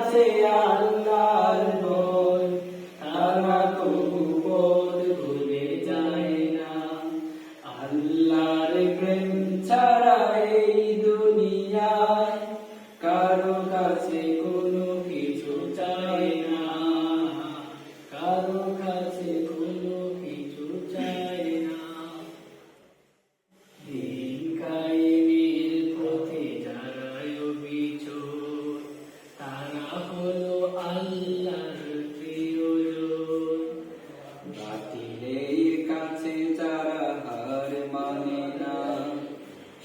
আছে আল্লাহর ভয়, তারা কবু পথ ভুলে যায় না। আল্লাহর প্রেম ছাড়া এই দুনিয়ায় কারো কাছে কোনো কিছু চায় না, কারো কাছে কোনো কিছু চায় না। দিন কায়েমের পথে যারা অবিচল, তারা হলো আল্লাহর প্রিয়জন। বাতিলের কাছে যারা হার মানে না,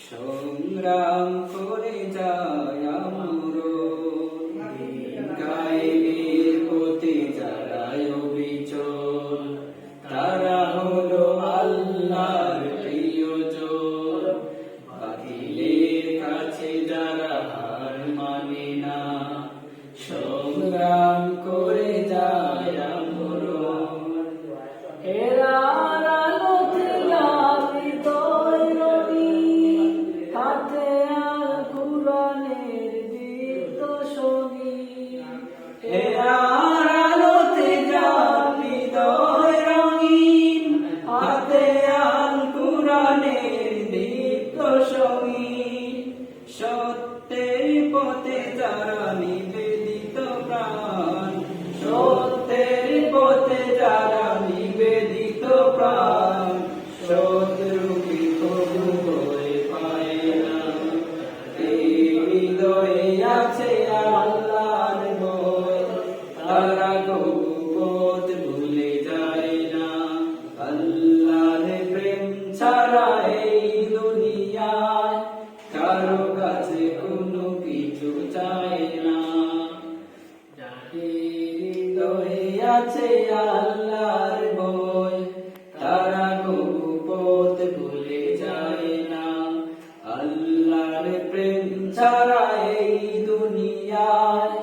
সংগ্রাম করে যায় আমরণ। দিন কায়েমের পথে যারা অবিচল, তারা হলো আল্লাহর প্রিয়জন। বাতিলের কাছে যারা হার মানে না, সংগ্রাম করে যায় আমরণ। হেরার আলোতে লালিত রঙিন, হাতে আল কুরআনের দীপ্ত সঙ্গীন। হেরার আলোতে লালিত রঙিন, হাতে আল কুরআনের দীপ্ত সঙ্গীন। সত্যের পথে যারা নিবেদিত প্রাণ, সত্যের পথে যারা নিবেদিত প্রাণ, শত্রুকে কবু ভয় পায় না। এই হৃদয়ে আছে আল্লাহর ভয়, তারা কবু পথ ভুলে যায় না। আল্লাহর প্রেম ছাড়া এই দুনিয়ায় কারো কাছে কোনো কিছু চায় না। যাদের হৃদয়ে আছে আল্লাহর ভয়, তারা কবু পথ ভুলে যায় না। আল্লাহর প্রেম ছাড়া এই দুনিয়ায়